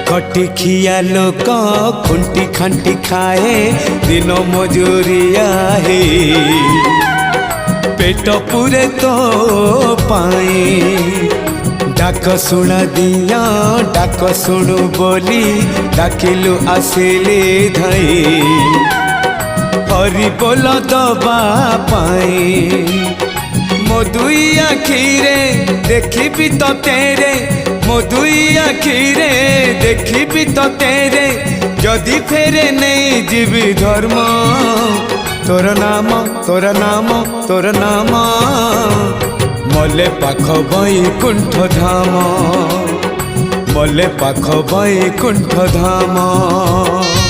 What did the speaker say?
खटी खिया लोक खुंटी खांटी खाए दिन मजूरिया है पेट पूरे तो पाए डाक शुणा दिया डाक शुणु बोली डाकिलु आसिले धाई हरि बोल दबा पाए मो दुई आखिरे देखी तो तेरे मो दुई आखिरे देखी तो तेरे जदि फेरे नहीं जीवी धर्म तोर नाम तोर नाम तोर नाम मले पाख बैकुंठ धाम मले पाख बैकुंठ धाम।